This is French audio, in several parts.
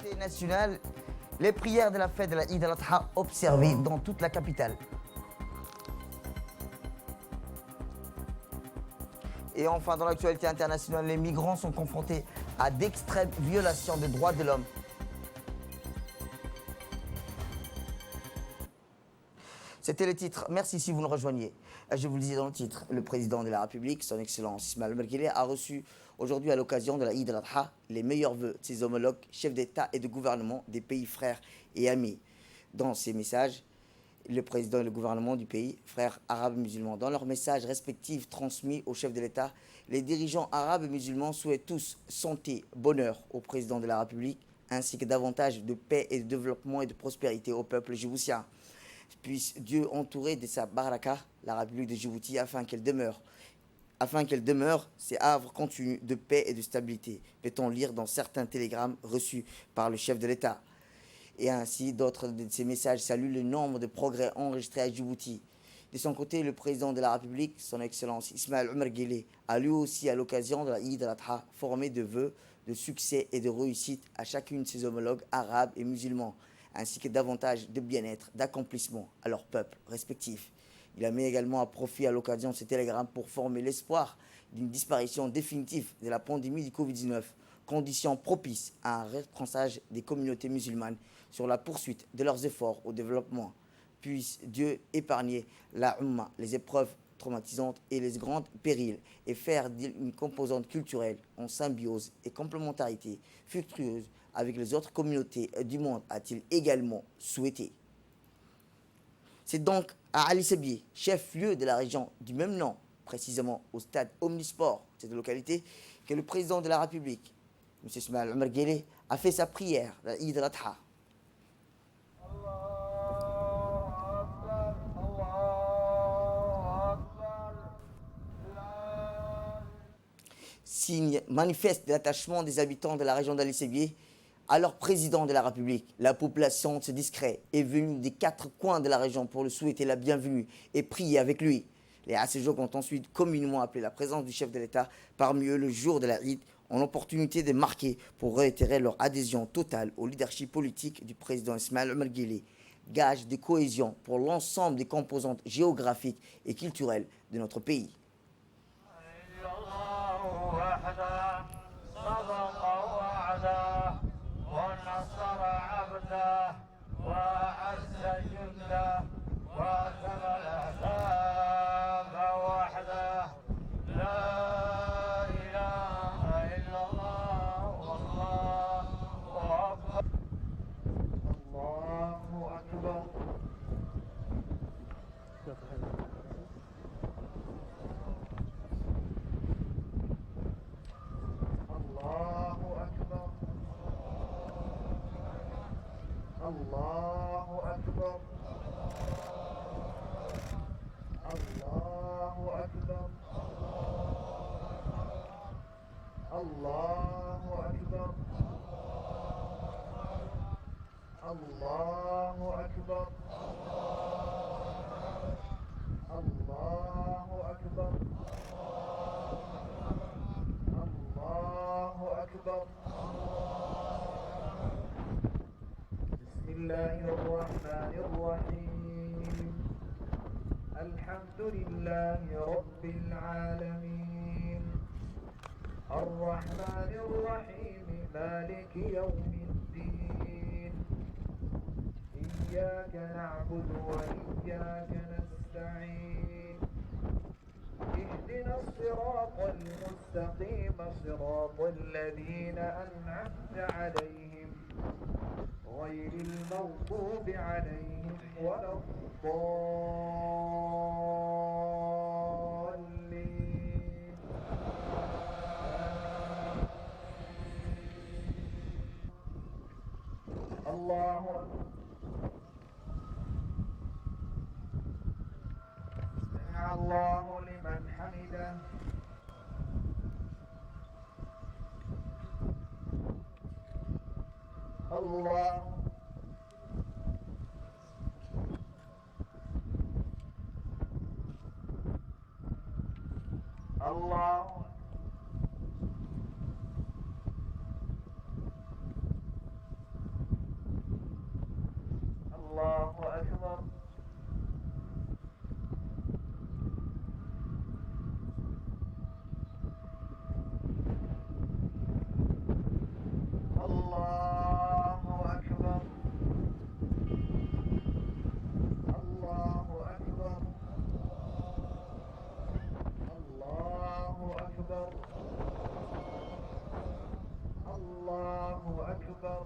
Fête nationale, les prières de la fête de la Eid al-Adha observées dans toute la capitale. Et enfin, dans l'actualité internationale, les migrants sont confrontés à d'extrêmes violations des droits de l'homme. C'était le titre. Merci si vous nous rejoignez. Je vous le disais dans le titre, le président de la République, son Excellence Ismaël Omar Guelleh, a reçu aujourd'hui à l'occasion de la Eid al-Adha les meilleurs vœux de ses homologues, chefs d'État et de gouvernement des pays frères et amis. Dans ces messages, le président et le gouvernement du pays, frères arabes et musulmans, dans leurs messages respectifs transmis aux chefs de l'État, les dirigeants arabes et musulmans souhaitent tous santé, bonheur au président de la République, ainsi que davantage de paix et de développement et de prospérité au peuple djiboutien. Puisse Dieu entourer de sa baraka la République de Djibouti afin qu'elle demeure. Ces havres continus de paix et de stabilité, peut-on lire dans certains télégrammes reçus par le chef de l'État. Et ainsi, d'autres de ces messages saluent le nombre de progrès enregistrés à Djibouti. De son côté, le président de la République, son Excellence Ismaël Omar Guelleh, a lui aussi, à l'occasion de la Eid al-Adha, formé de vœux de succès et de réussite à chacune de ses homologues arabes et musulmans, ainsi que davantage de bien-être, d'accomplissement à leurs peuples respectifs. Il a mis également à profit à l'occasion de ce télégramme pour former l'espoir d'une disparition définitive de la pandémie du Covid-19, condition propice à un retranchage des communautés musulmanes sur la poursuite de leurs efforts au développement. Puisse Dieu épargner la Ummah, les épreuves traumatisantes et les grands périls et faire une composante culturelle en symbiose et complémentarité fructueuse avec les autres communautés du monde, a-t-il également souhaité. C'est donc à Ali Sebier, chef-lieu de la région du même nom, précisément au stade Omnisport, cette localité, que le président de la République, M. Ismaël Omar Guelleh, a fait sa prière, la Eid al-Adha. Signe manifeste de l'attachement des habitants de la région d'Ali Sebier à leur président de la République. La population de ce discret est venue des 4 coins de la région pour le souhaiter la bienvenue et prier avec lui. Les Asséjouk ont ensuite communément appelé la présence du chef de l'État parmi eux le jour de la Eid en opportunité de marquer pour réitérer leur adhésion totale au leadership politique du président Ismaël Omar Guelleh, gage de cohésion pour l'ensemble des composantes géographiques et culturelles de notre pays. ونصر عبده وأعز جنده وهزم الأحزاب وحده لا إله إلا الله والله أكبر الله أكبر الله أكبر الله أكبر الله أكبر الله أكبر الله أكبر الله أكبر بسم الله الرحمن الرحيم الحمد لله رب العالمين الرحمن الرحيم مالك يوم الدين إياك نعبد وإياك نستعين اهدنا الصراط المستقيم صراط الذين أنعمت عليهم غير المغضوب عليهم ولا الضالين الله سمع الله لمن حمده الله الله أكبر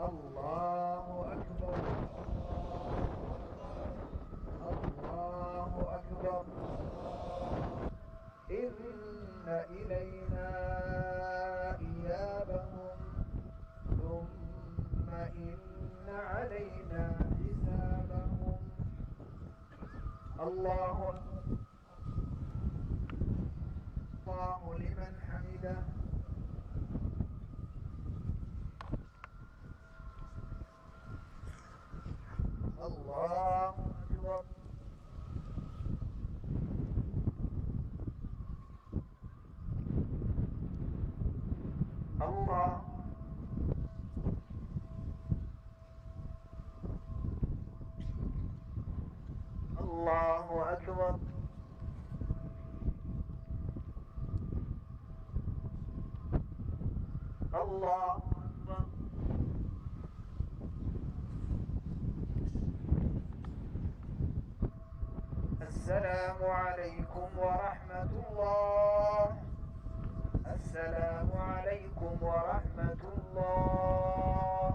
الله أكبر الله أكبر إن إلينا إيابهم ثم إن علينا حسابهم الله لمن حمده الله أكبر الله الله أكبر الله أكبر السلام عليكم ورحمة الله السلام عليكم ورحمة الله.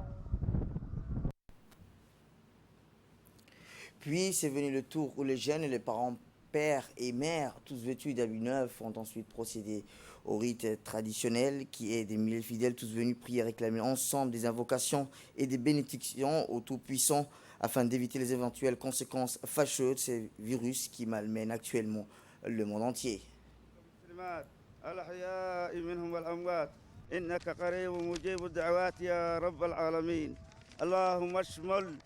Puis c'est venu le tour où les jeunes et les parents, pères et mères, tous vêtus d'habits neufs, ont ensuite procédé au rite traditionnel qui est des milliers de fidèles tous venus prier et réclamer ensemble des invocations et des bénédictions au Tout-Puissant afin d'éviter les éventuelles conséquences fâcheuses de ces virus qui malmènent actuellement le monde entier. الأحياء منهم والأموات إنك قريب مجيب الدعوات يا رب العالمين اللهم اشمل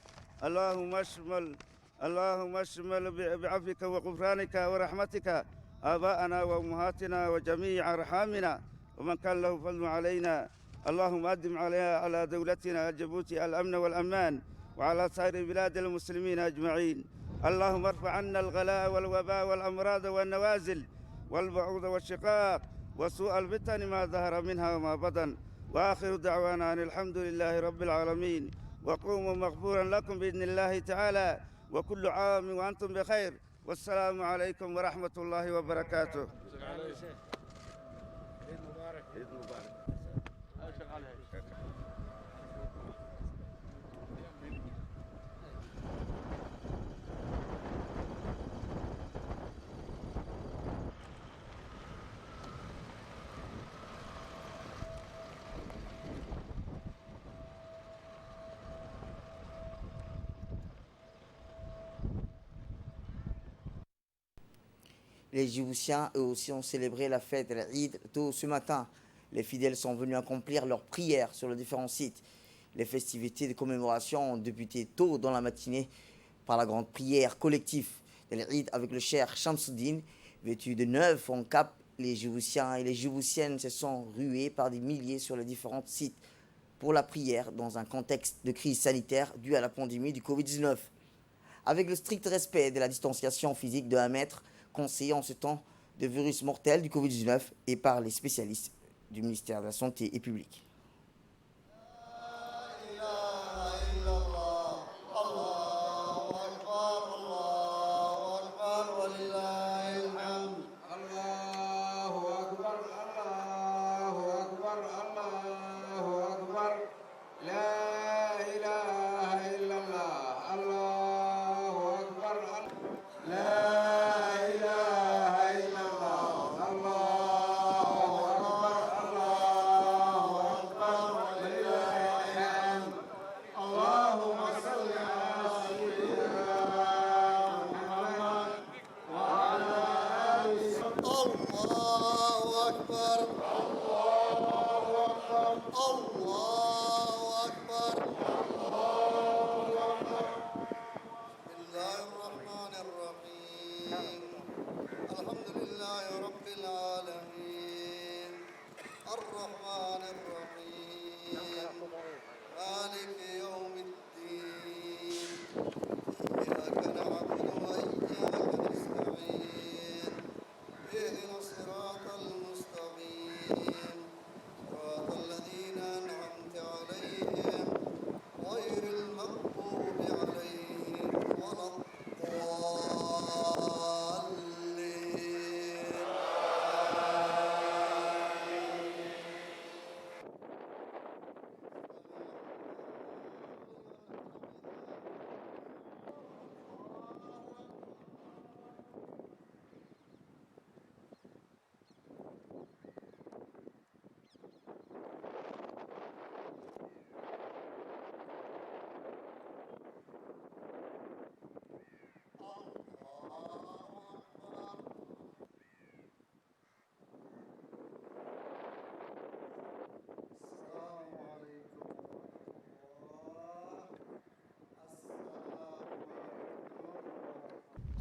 اللهم اشمل بعفوك وغفرانك ورحمتك آباءنا وأمهاتنا وجميع أرحامنا ومن كان له فضل علينا اللهم أدم على دولتنا جيبوتي الأمن والأمان وعلى سائر بلاد المسلمين أجمعين اللهم ارفع عنا الغلاء والوباء والأمراض والنوازل والبعوض والشقاق وسوء الفتن ما ظهر منها وما بطن وآخر دعوانا أن الحمد لله رب العالمين وقوموا مغفورا لكم بإذن الله تعالى وكل عام وأنتم بخير والسلام عليكم ورحمة الله وبركاته. عيد مبارك. عيد مبارك. Les Djiboutiens, eux aussi, ont célébré la fête de l'Eid tôt ce matin. Les fidèles sont venus accomplir leurs prières sur les différents sites. Les festivités de commémoration ont débuté tôt dans la matinée par la grande prière collective de l'Eid avec le cher Shamsuddin. Vêtus de neuf en cap, les Djiboutiens et les Djiboutiennes se sont rués par des milliers sur les différents sites pour la prière dans un contexte de crise sanitaire due à la pandémie du Covid-19. Avec le strict respect de la distanciation physique de 1 mètre, conseillé en ce temps de virus mortel du Covid-19 et par les spécialistes du ministère de la Santé et Publique.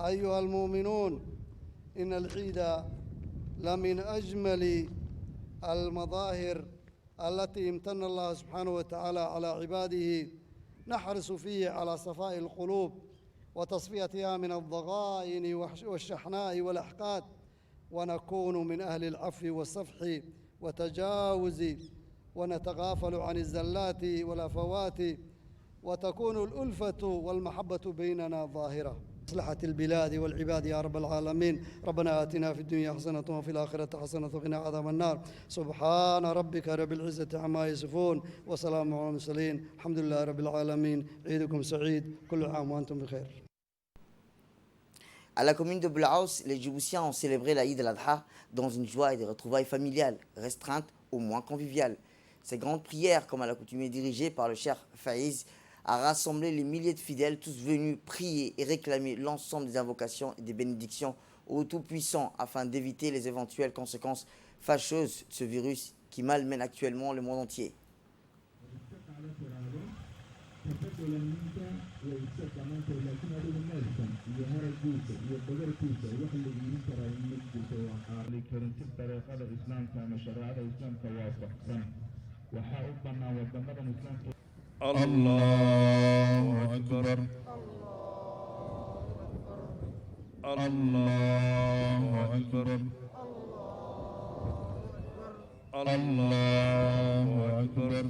أيها المؤمنون إن العيد لمن أجمل المظاهر التي امتن الله سبحانه وتعالى على عباده نحرص فيه على صفاء القلوب وتصفيتها من الضغائن والشحناء والأحقاد ونكون من أهل العفو والصفح وتجاوز ونتغافل عن الزلات والأفوات وتكون الألفة والمحبة بيننا ظاهرة مصلحة البلاد والعباد يا رب العالمين. ربنا آتنا في الدنيا حسنة وفي الآخرة حسنة وقنا عذاب النار. سبحان ربك رب العزة عما يصفون وسلام على المرسلين الحمد لله رب العالمين. عيدكم سعيد كل عام وأنتم بخير. À la commune de Blahaus, les Djiboutiens ont célébré l'Aïd al-Adha dans une joie et des retrouvailles familiales, restreintes au moins conviviales. Ces grandes prières, comme à l'accoutumée dirigées par le cheikh Faiz, a rassemblé les milliers de fidèles, tous venus prier et réclamer l'ensemble des invocations et des bénédictions au Tout-Puissant afin d'éviter les éventuelles conséquences fâcheuses de ce virus qui malmène actuellement le monde entier. الله أكبر الله أكبر الله أكبر.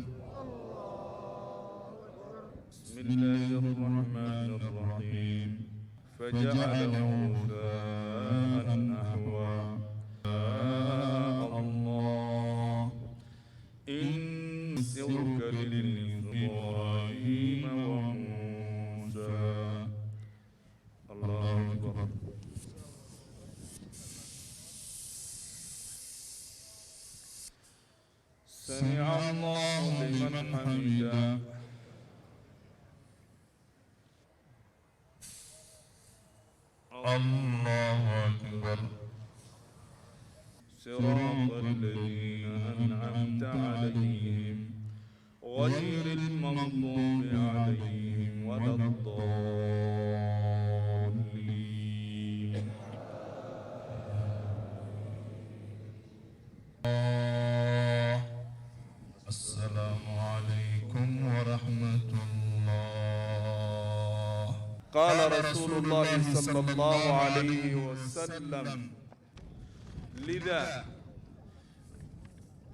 بسم الله الرحمن الرحيم. فجعله غثاء أحوى. الله إن سرك لإبراهيم وموسى. الله أكبر. سمع الله لمن حمده. الله أكبر. صراط الذين أنعمت عليهم غير المغضوب عليهم ولا الضالين. السلام عليكم ورحمة الله. قال رسول الله صلى الله عليه وسلم: لذا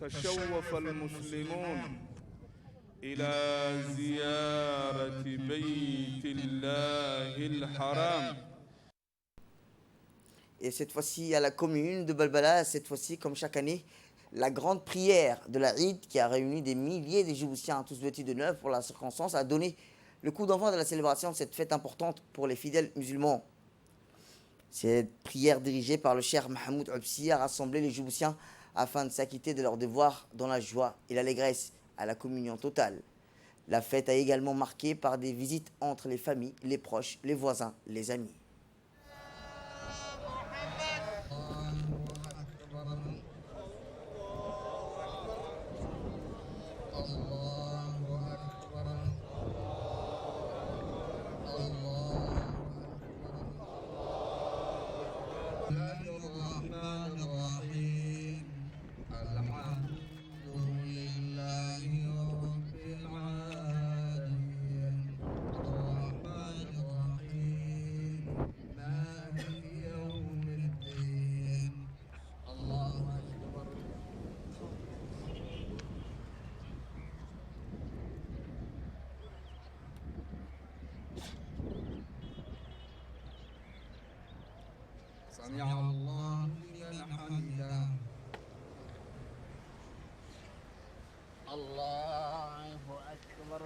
تشوف المسلمون إلى زيارة بيت الله الحرام. Et cette fois-ci à la commune de Balbala, cette fois-ci comme chaque année, la grande prière de la Eid qui a réuni des milliers de Djiboutiens tous vêtus de neuf pour la circonstance a donné le coup d'envoi de la célébration de cette fête importante pour les fidèles musulmans. Cette prière dirigée par le cheikh Mahmoud Obsi a rassemblé les Djiboutiens afin de s'acquitter de leurs devoirs dans la joie et l'allégresse à la communion totale. La fête a également marqué par des visites entre les familles, les proches, les voisins, les amis. سمع الله لمن حمده. الله أكبر.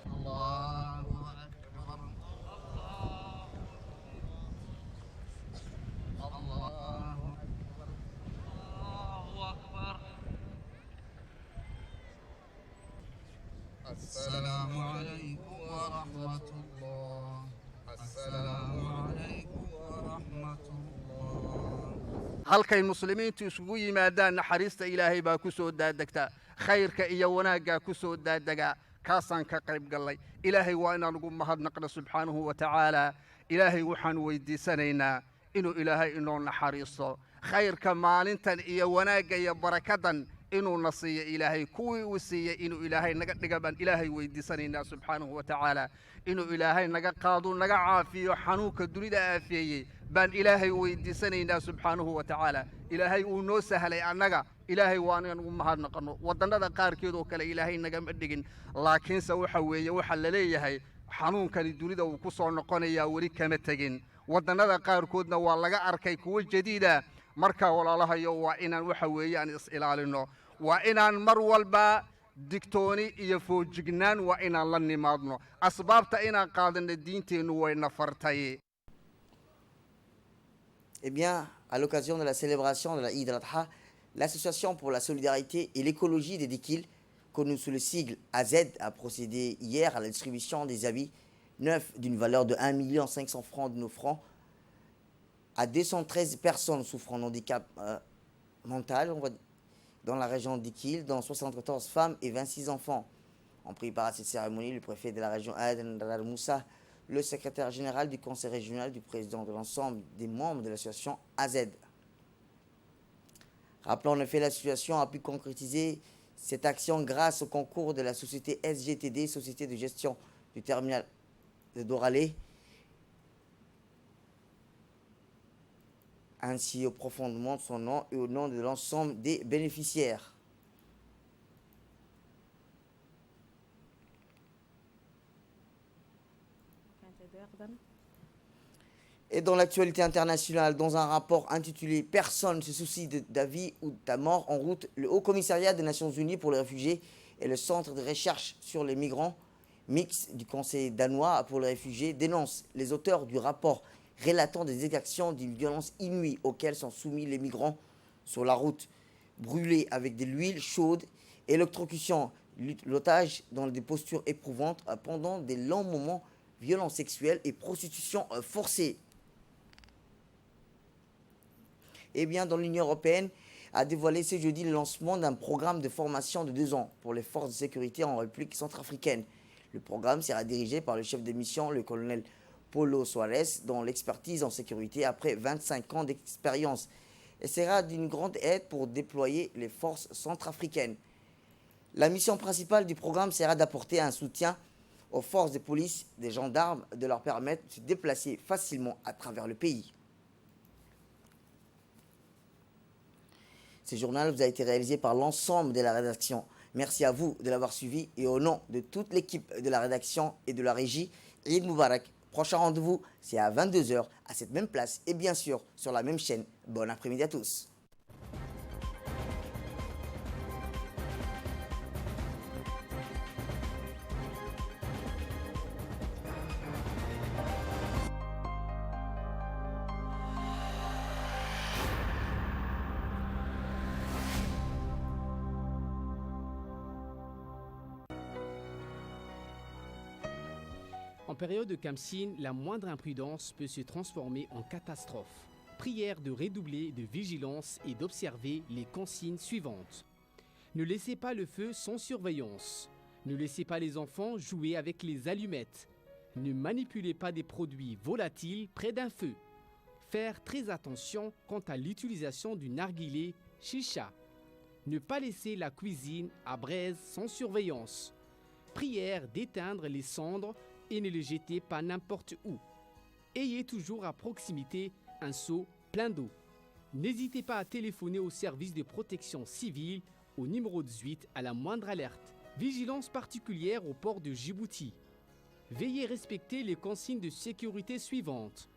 الله أكبر. الله أكبر. الله أكبر. السلام عليكم ورحمة الله. السلام عليكم ورحمة الله. halkay muslimiintu isugu yimaadaan naxariista ilaahay baa ku soo daadegta, khayrka iyo wanaaggaa ku soo daadega, kaasaan ka qayb gallay ilaahay waa inaan ugu mahadnaqno subxaanahu wa tacaala ilaahay waxaan weydiisanaynaa inuu ilaahay inoo naxariisto khayrka maalintan iyo wanaagga iyo barakadan inuuna siiyo ilaahay kuwii uu siiyey inuu ilaahay naga dhiga baan ilaahay weydiisanaynaa subxaanahu wa tacaala inuu ilaahay naga qaado naga caafiyo xanuunka dunida aafeeyey baan ilaahay weydiisanaynaa subxaanahu wa tacaala ilaahay uu noo sahlay annaga ilaahay waa inaan ugu mahadnaqanno waddannada qaarkeed oo kale ilaahay nagama dhigin laakiinse waxa weeye waxaa la leeyahay xanuunkani dunida uu ku soo noqonayaa weli kama tegin waddannada qaarkoodna waa laga arkay kuwo jadiida marka walaalahayo waa inaan waxa weeye aan is ilaalinno waa inaan mar walba digtooni iyo foojignaan waa inaan la nimaadno asbaabta inaan qaadanno diinteennu wayna fartay. Eh bien, à l'occasion de la célébration de la Eid al-Adha, l'Association pour la solidarité et l'écologie des Dikil, connue sous le sigle AZ, a procédé hier à la distribution des habits neufs d'une valeur de 1 500 000 francs de nos francs à 213 personnes souffrant d'handicap mental dans la région d'Ikil, dont 74 femmes et 26 enfants. En pris part à cette cérémonie, le préfet de la région Aden Darar Moussa, le secrétaire général du conseil régional du président de l'ensemble des membres de l'association AZ. Rappelons en effet, l'association a pu concrétiser cette action grâce au concours de la société SGTD, Société de gestion du terminal de Doralé, ainsi au profondément de son nom et au nom de l'ensemble des bénéficiaires. Et dans l'actualité internationale, dans un rapport intitulé « Personne ne se soucie de ta vie ou de ta mort en route », le Haut Commissariat des Nations Unies pour les réfugiés et le Centre de recherche sur les migrants mixte du Conseil danois pour les réfugiés dénoncent les auteurs du rapport relatant des exactions d'une violence inouïe auxquelles sont soumis les migrants sur la route, brûlés avec de l'huile chaude, électrocution, l'otage dans des postures éprouvantes pendant des longs moments, violences sexuelles et prostitution forcée. Eh bien, dans l'Union européenne, a dévoilé ce jeudi le lancement d'un programme de formation de 2 ans pour les forces de sécurité en République centrafricaine. Le programme sera dirigé par le chef de mission, le colonel Paulo Soares, dont l'expertise en sécurité après 25 ans d'expérience, et sera d'une grande aide pour déployer les forces centrafricaines. La mission principale du programme sera d'apporter un soutien aux forces de police, des gendarmes, de leur permettre de se déplacer facilement à travers le pays. Ce journal vous a été réalisé par l'ensemble de la rédaction. Merci à vous de l'avoir suivi et au nom de toute l'équipe de la rédaction et de la régie, Eid Moubarak. Prochain rendez-vous, c'est à 22 h à cette même place et bien sûr sur la même chaîne. Bon après-midi à tous. En période de Khamsin, la moindre imprudence peut se transformer en catastrophe. Prière de redoubler de vigilance et d'observer les consignes suivantes. Ne laissez pas le feu sans surveillance. Ne laissez pas les enfants jouer avec les allumettes. Ne manipulez pas des produits volatiles près d'un feu. Faire très attention quant à l'utilisation du narguilé chicha. Ne pas laisser la cuisine à braise sans surveillance. Prière d'éteindre les cendres et ne les jetez pas n'importe où. Ayez toujours à proximité un seau plein d'eau. N'hésitez pas à téléphoner au service de protection civile au numéro 18 à la moindre alerte. Vigilance particulière au port de Djibouti. Veillez respecter les consignes de sécurité suivantes.